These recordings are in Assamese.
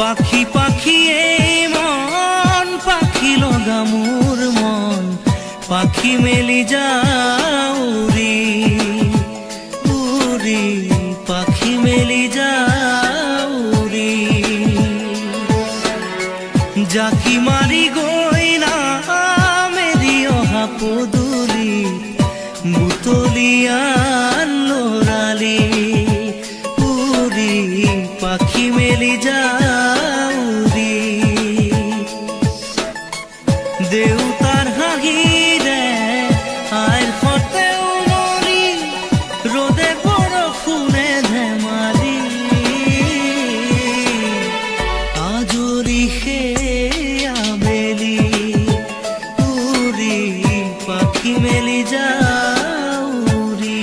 পাখি পাখি এই মন পাখি লগা মোৰ মন পাখি মেলি যাও উৰি উৰি পাখি মেলি যাও উৰি জাকি মাৰি গৈ না মেলি অহা পদূলি বুটলিয়ান লৰালি উৰি পাখি মেলি যাও উৰি দেউতাৰ হাঁহিৰে আইৰ সতে উমৰি ৰ'দে বৰষুণে ধেমালি আজৰি সেই আবেলি উৰি পাখি মেলি যাও উৰি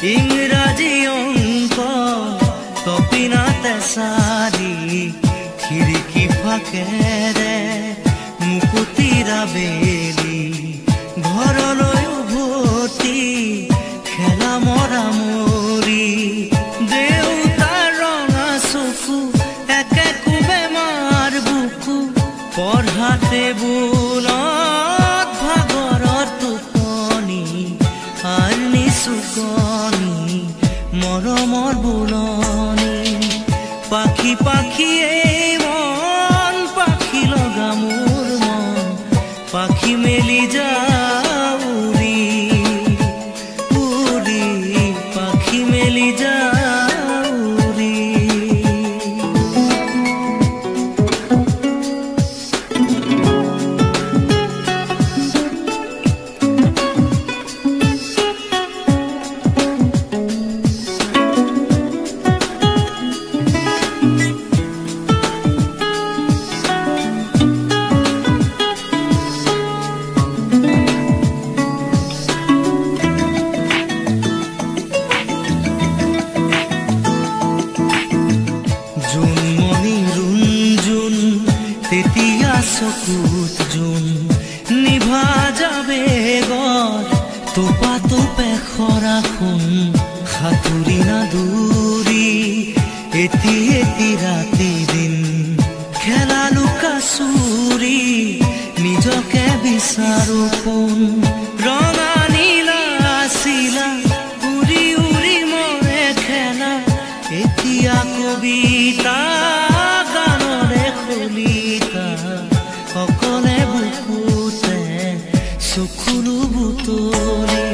ইংৰাজী অংক তপিনাতে সাৰি খিৰিকী ফাকেৰে মুকুতিৰা বেলি ঘৰলৈ উভতি খেলা মৰা মৰি দেউতাৰ ৰঙা চকু একে কোবে মাৰ বুকু পঢ়াতে বুলত ভাগৰৰ টোপনি আৰ নিচুকনি মৰমৰ বুলনি পাখি পাখি এই মন পাখি লগা মোৰ মন পাখি মেলি যাও উৰি উৰি পাখি মেলি যাও উৰি তেতিয়া চকুত জোন নিভা যাবে গৰ তোপা তোপে খৰা শুন সাঁতুৰি না দূৰি এটি এটি ৰাতি দিন খেলা লুকা চুৰি নিজকে বিচাৰো কোন ৰঙা নীলা আছিলা উৰি উৰি মৰে খেলা এতিয়া কবিতা গানৰে খলিতা সকলে বুকুতে চকুলো বুটলি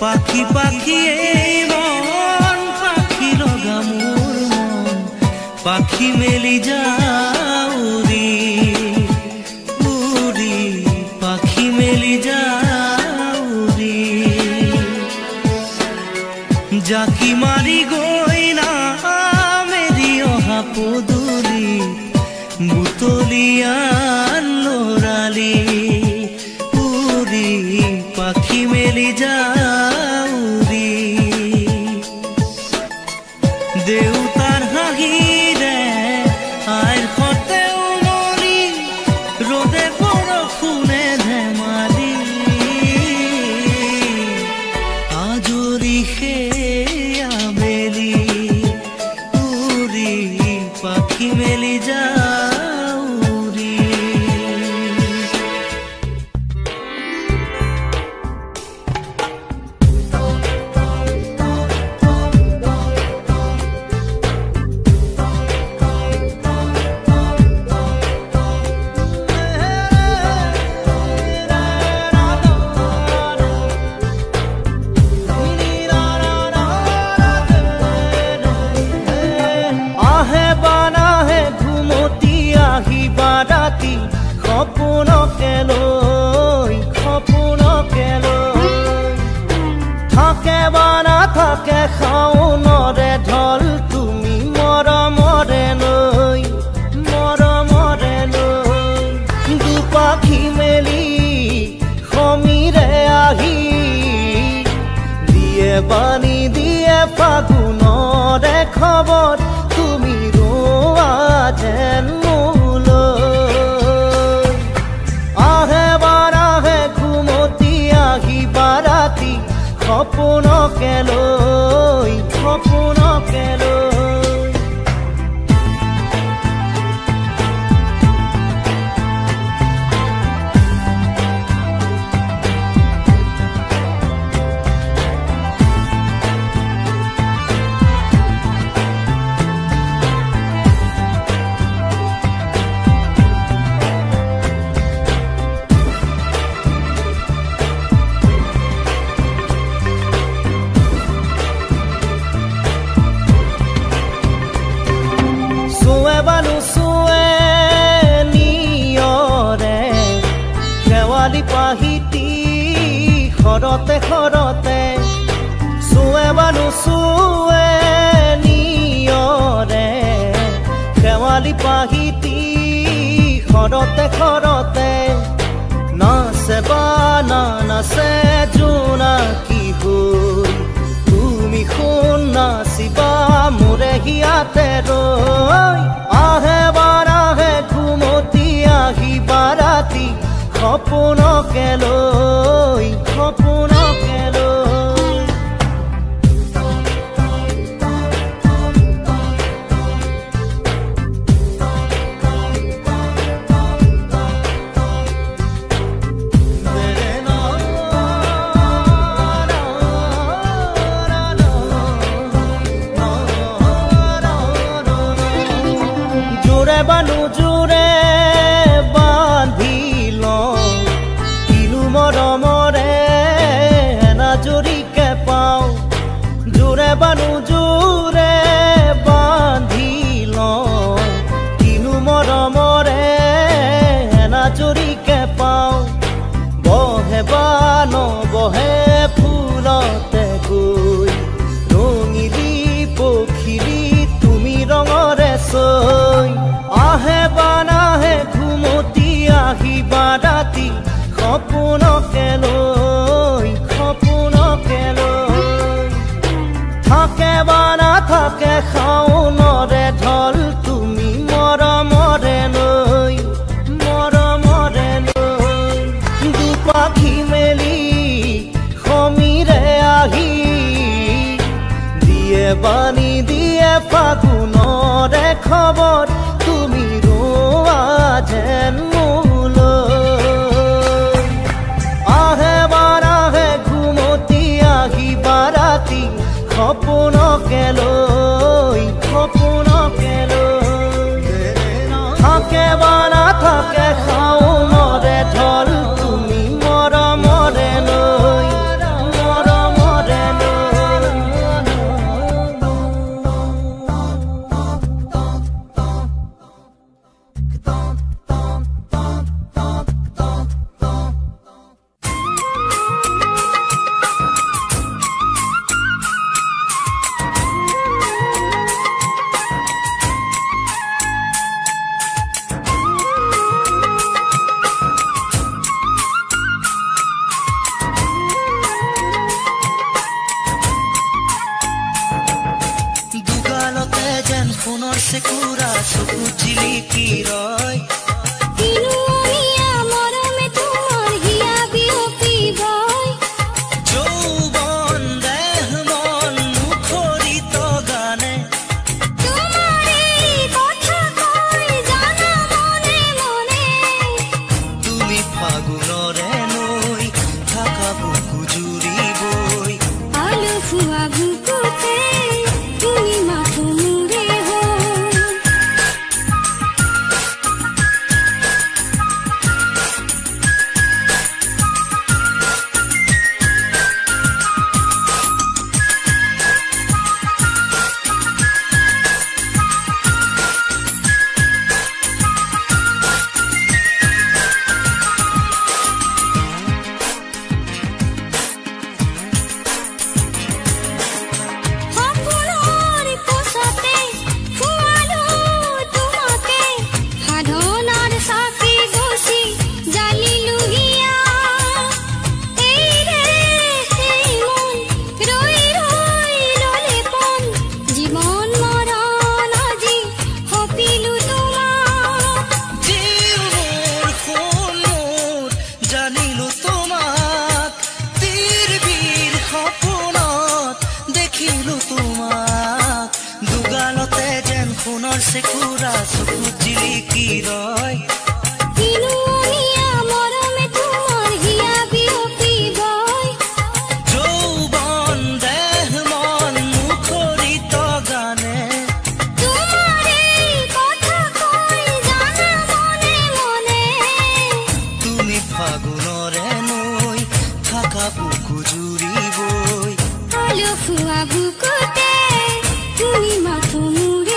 পাখি পাখি এই মন পাখি লগা মোৰ মন পাখি মেলি যাও উৰি উৰি পাখি মেলি যাও উৰি জাকি মাৰি গৈ না মেলি অহা পদূলি বুটলিয়ান লৰালি উৰি পাখি মেলি যাও উৰি দেউতাৰ হাঁহিৰে আইৰ সতে উমৰি ৰ'দে বৰষুণে ধেমালি আজৰি সেই আবেলি উৰি পাখি মেলি যাও উৰি সপোনকে লৈ থাকে বা নাথাকে শাওনৰে ঢল তুমি মৰমৰে লৈ বাণী দিয়ে ফাগুনৰে খবৰ তুমি ৰোৱা যেন মোলৈ আহে বাৰাহে ঘুমতি আহিবা ৰাতি সপোনকে লৈ সপোনকে লৈ খৰতে খৰতে চুৱে বানু চুৱে নিয়ৰে শেৱালি পাহিতি খৰতে খৰতে নাচে বা নাচে জোনাকী হৈ তুমি শুন নাচিবা মোৰে হিয়াতে ৰৈ আহে বাৰাহে ঘুমতি আহিবা ৰাতি সপোনকে লৈ সপোনকে লৈ জোৰে বানু জোৰে বান্ধি লওঁ কিনো মৰমৰে এনাজৰিকে পাওঁ জোৰে বানু জোৰে বান্ধি লওঁ কিনো মৰমৰে এনাজৰিকে পাওঁ বহে বা নবহে ফুলতে গৈ ৰঙিলি পখিলি তুমি ৰঙৰে চৈ আহে বা নাহে ঘুমতি আহিবা ৰাতি সপোনকে লৈ সপোনকে লৈ থাকে বা নাথাকে শাওনৰে ঢল তুমি মৰমৰে লৈ দুপাখি মেলি সমীৰে আহি দিয়ে বাণী দিয়ে ফাগুনৰে খবৰ তুমি ৰোৱা যেন মোলৈ আহে বাৰাহে ঘুমতি আহিবা ৰাতি সপোনকে লৈ সপোনকে লৈ থাকে বা নাথাকে শাওনৰে ঢল তুমি মৰমৰে লৈ মৰমৰে দুগালতে যেন সোণৰ চেকুৰা চকু জিলিকি ৰয় যৌৱন দেহ মন মুখৰিত গানে তুমি ফাগুনৰে নৈ থাকা বুকু জুৰিবই আলু ফুৱা বুকুতে তুমি মাথো মোৰে হৈ সোণৰ চেকুৰা চকু জিলিকি ৰয় কিনুনিয়া মৰমে তোমাৰ হিয়া বিয়পি বয় যৌৱন দেহ মন মুখৰিত গানে তোমাৰে কথা কৈ জানা মনে মনে তুমি ফাগুনৰে নৈ থাকা বুকু জুৰিবই আলসুৱা বুকুতে তুমি মাথো মোৰে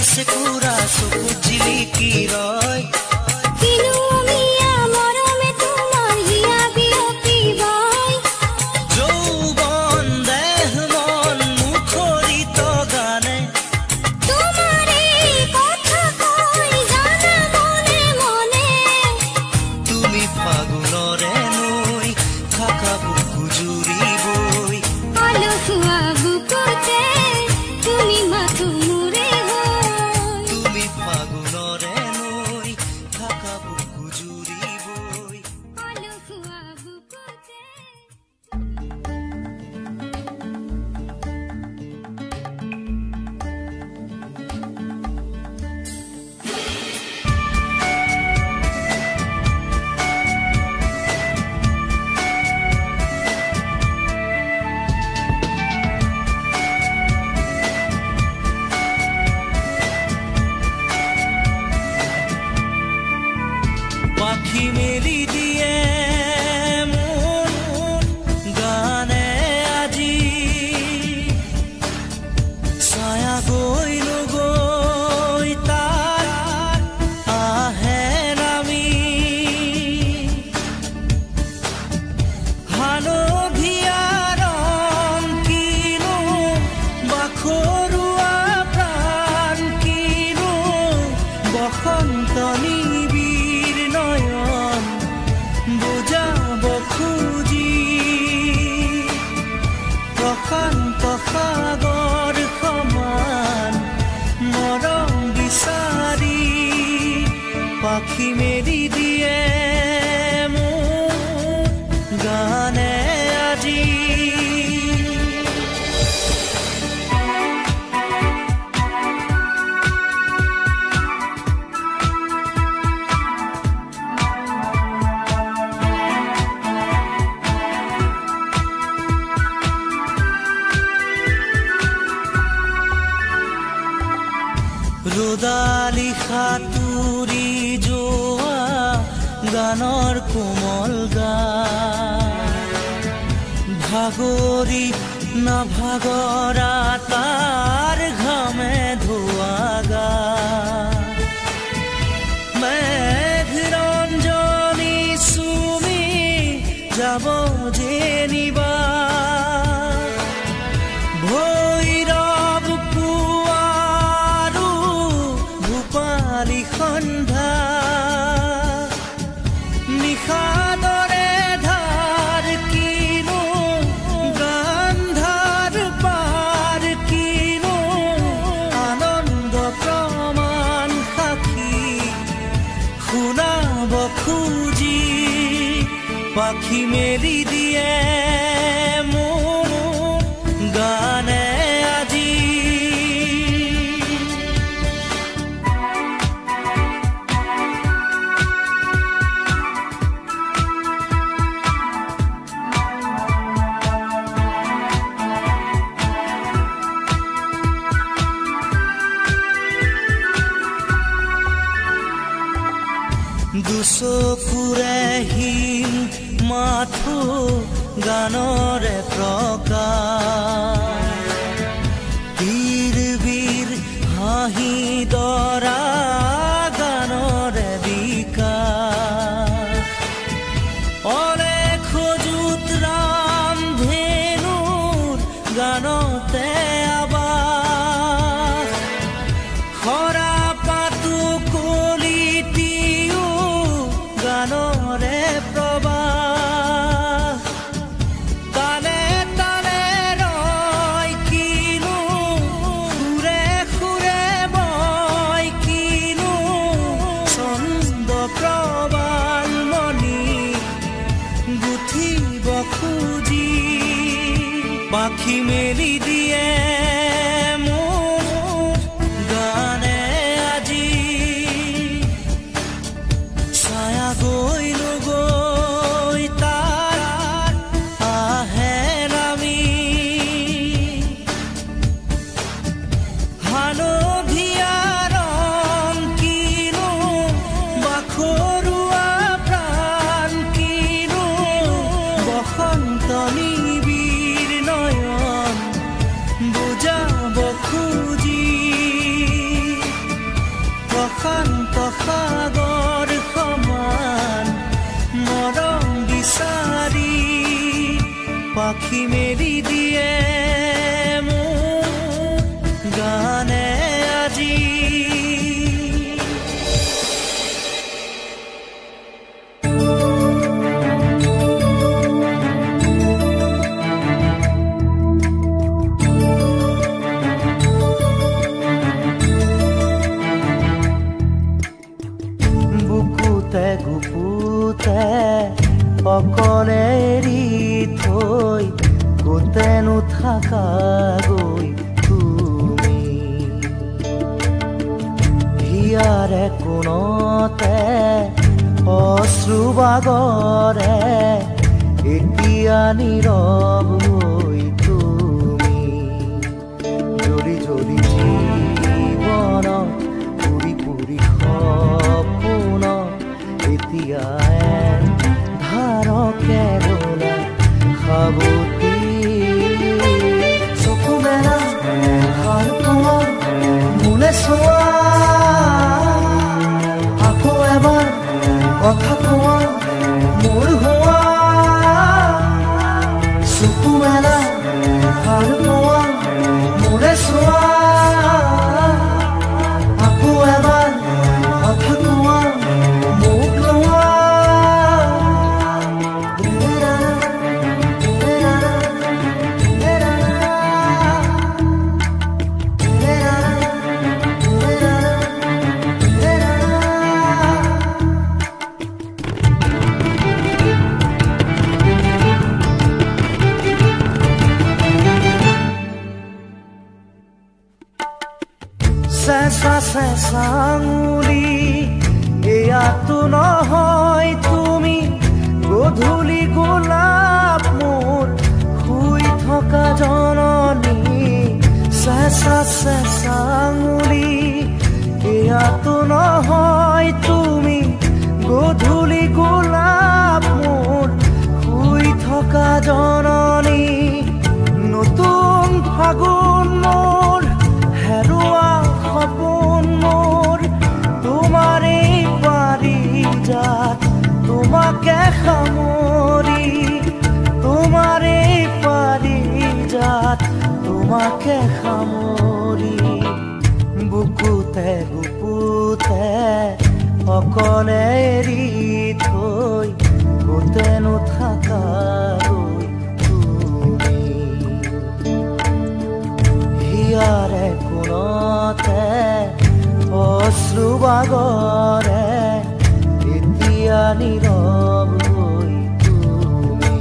চেকুৰা চকু জিলিকি ৰয় কিনুনিয়া মৰমে তোমাৰ হিয়া বিয়পি বয় যৌৱন দেহ মন মুখৰিত গানে তোমাৰে কথা কৈ জানা মনে মনে তুমি ফাগুনৰে নৈ থাকা বুকু জুৰিবই আলসুৱা বুকুতে তুমি মাথো মোৰে তুমি ফাগুনৰে নৈ থাকা বুকু জুৰিবই আলসুৱা বুকুতে পাখি মেলি দিয়ে মোৰ গানে আজি ছায়া গৈ নগৈ তাৰ আহে নামি হালধীয়া ৰং কিনো বাখৰুৱা প্ৰাণ কিনো বসন্ত নিবিৰ নয়ন বুজাব খুজি প্ৰশান্ত সাগৰ সমান মৰম বিচাৰি পাখি মেলি দিয়ে মোৰ গানে আজি ৰ'দালি সাঁতুৰি যোৱা গানৰ কোমল গান ভাগৰি নাভাগৰা তাৰ ঘামে ধোৱা গা মেঘ ৰঞ্জনী চুমি যাব যেনিবা ভৈৰৱ পুৱাৰো ভূপালী সন্ধ্যা নিশাদৰে ধাৰ কিনো গান্ধাৰ পাৰ কিনো আনন্দ প্ৰমাণ সাক্ষী শুনাব খুজি পাখি মেলি দিয়ে মোৰ গানে আজি চকুৰে হিম মাথো গানৰে প্ৰকাশ বীৰ বীৰ হাঁহি দৰা গানৰে বিকাশ অলেখ যুত ৰাম ধেনুৰ গানতে আবাস খৰা পাতো কলিটিও গানৰে প্ৰবাহ তালে তালে ৰয় কিনো সুৰে সুৰে বয় কিনো ছন্দ প্ৰবাল মণি গুঠিব খুজি পাখি মেলি দিয়ে মোৰ গানে আজি ছায়া গৈ নগৈ তাৰ আহে নামি হালধীয়া ৰং কিনো বাখৰুৱা প্ৰাণ কিনো বসন্ত নিবিৰ নয়ন বুজাব খুজি প্ৰশান্ত সাগৰ সমান মৰম বিচাৰি পাখি মেলি দিয়ে মোৰ গানে আজি বুকুতে গুপুতে অকলে এৰি থৈ কোতেনো থাকা গৈ তুমি হিয়াৰে কোণতে অশ্ৰু বাগৰে এতিয়া নীৰৱ হৈ তুমি জ্বলি জ্বলি জীৱন পুৰি পুৰি সপোন এতিয়া ধাৰকে দোলা সাবতি চকু মেলা সাৰ পোৱা মোলে চোৱা আকৌ এবাৰ কথা কোৱা মোৰ হোৱা চকু মেলা সাৰ পোৱা মোলে চোৱা আকৌ এবাৰ কথা কোৱা মোক লোৱা চেঁচা চেঁচা আঙুলি এয়াতো নহয় তুমি গধূলি গোলাপ মোৰ শুই থকা জননী চেঁচা চেঁচা আঙুলি এয়াতো নহয় তুমি গধূলি গোলাপ মোৰ শুই থকা জননী নতুন ফাগুন মোৰ হেৰুৱা সপোন মোৰ তোমাৰে পাৰিজাত তোমাকে সামৰি তোমাৰে পাৰিজাত তোমাকে সামৰি বুকুতে গুপুতে অকলে এৰি থৈ কোতেনো থাকা গৈ তুমি হিয়াৰে কোণতে অশ্ৰু বাগৰে এতিয়া নীৰৱ হৈ তুমি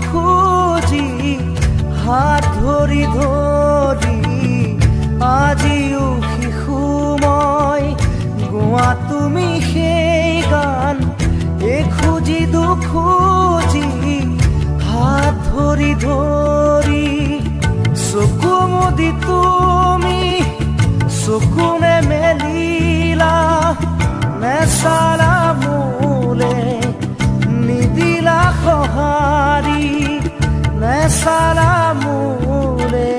খুজি হাত ধৰি ধৰি আজিও শিশু মই গোৱা তুমি সেই গান খুজি খুজি হাত ধৰি ধৰি চকু মুদি তুমি চকুনে মেলিলা নেচালা মোলে নিদিলা সঁহাৰি নেচালা মোলে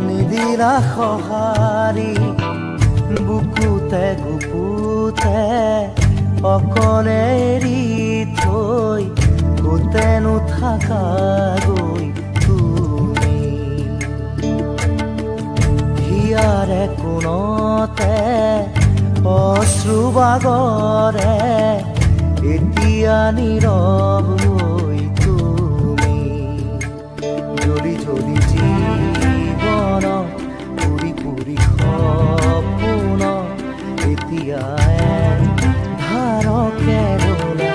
নিদিলা সঁহাৰি বুকুতে গুপুতে অকলে এৰি থৈ গোটেনো থাকাগৈ তুমি হিয়াৰে কোণতে অশ্ৰুবাগৰে এতিয়া নীৰৱ হৈ তুমি জ্বলি জ্বলি জীৱন পুৰি পুৰি সপোন এতিয়া ধাৰকে ৰোলা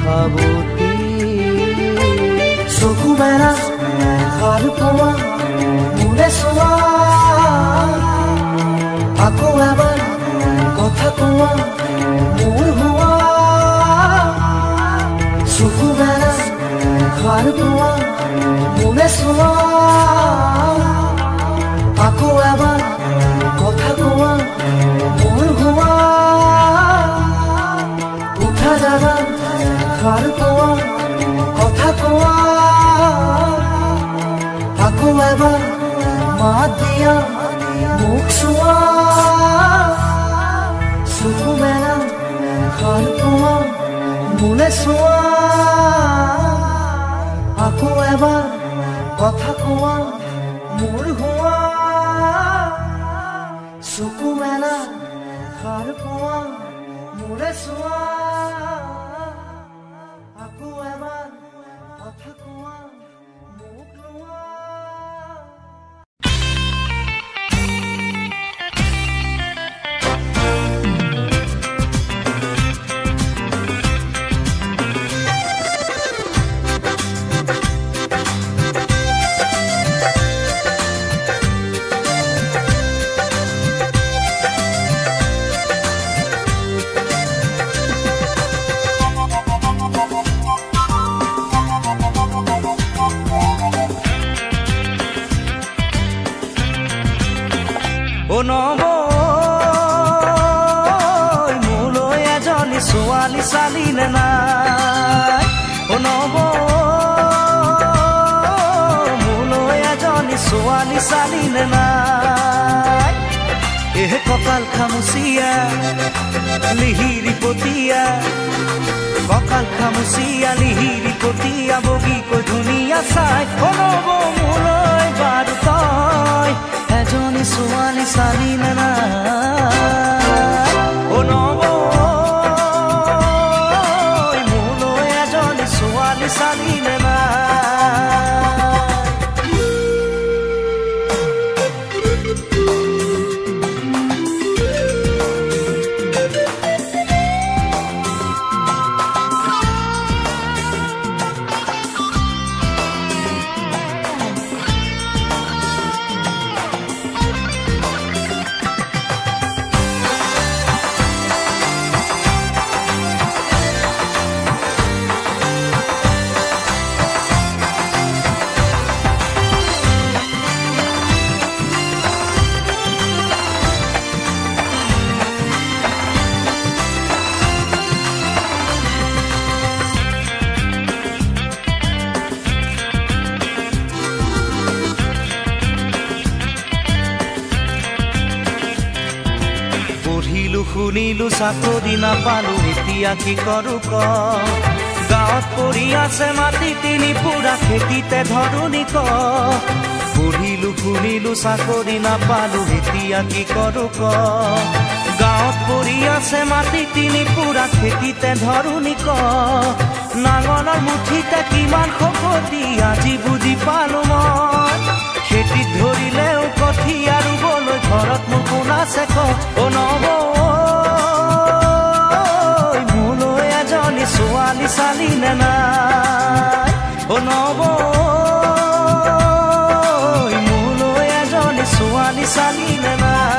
সাৱতি চকু মেলা ভাল পোৱা মোলে চোৱা আকৌ এবাৰ কথা কোৱা মোৰ হোৱা চকু মেলা ভাল পোৱা মোলে চোৱা আকৌ এবাৰ কথা কোৱা মোৰ হোৱা উঠা জাগা ভাল পোৱা কথা কোৱা আকৌ এবাৰ মাত দিয়া মুখ চোৱা চকু মেলা ভাল পোৱা মোলে চোৱা আকৌ এবাৰ কথা কোৱা মোৰ হোৱা চকু মেলা ভাল পোৱা মোলে চোৱা আকৌ এবাৰ কথা কোৱা মোক লোৱা মোলৈ এজনী ছোৱালী চালিলে নাই মোলৈ এজনী ছোৱালী চালিলে নাই এহে কঁকাল খামুচিয়া লিহিৰি পতিয়া কঁকাল খামুচিয়া লিহিৰি পতিয়া বগীকৈ ধুনীয়া চাই মোলৈ বাৰু তই এজনী ছোৱালী চালিলে নাই মোলৈ এজনী ছোৱালী চালিলে নাই শুনিলো চাকৰি নাপালো এতিয়া কি কৰো ক গাঁৱত পৰি আছে মাটি তিনি পুৰা খেতিতে ধৰুনি ক পঢ়িলো শুনিলো চাকৰি নাপালো এতিয়া কি কৰো ক গাঁৱত পৰি আছে মাটি তিনি পুৰা খেতিতে ধৰুনি ক নাঙলৰ মুঠিতে কিমান শকতি আজি বুজি পালো মই খেতিত ধৰিলেও কঠীয়া ৰুবলৈ ঘৰত মোৰ কোন আছে ক ছোৱালী চালিলে নাই নব মোলৈ এজনী ছোৱালী চালি নে নাই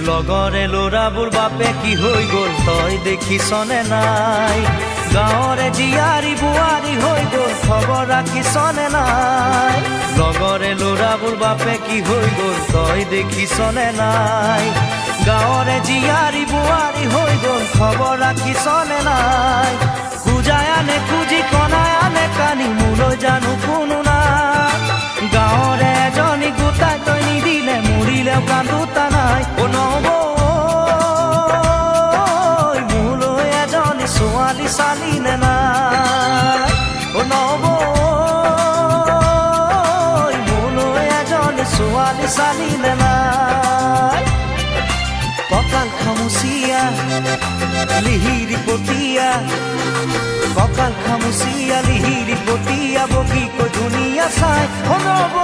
লগৰে ল'ৰাবোৰ বাপে কি হৈ গ'ল তই দেখিছনে নাই গাঁৱৰে জীয়াৰী বোৱাৰী হৈ গ'ল খবৰ ৰাখিছনে নাই লগৰে ল'ৰাবোৰ বাপে কি হৈ গ'ল তই দেখিছনে নাই গাঁৱৰে জীয়াৰী বোৱাৰী হৈ গ'ল খবৰ ৰাখিছনে নাই খুজাই আনে খুজি কণাই আনে কানি মোলৈ জানো কোনো নাই গাঁৱৰে এজনী গোটাই তই নিদিলে মৰিলেও কান্দোতা নাই নব মোলৈ এজনী ছোৱালী চালি নে নাই নব মোলৈ এজনী ছোৱালী চালি নে নাই কঁকাল খামুচিয়া লিহিৰি পতিয়া কঁকাল খামুচিয়া লিহিৰি পতিয়া বগীকৈ ধুনীয়া চাই নব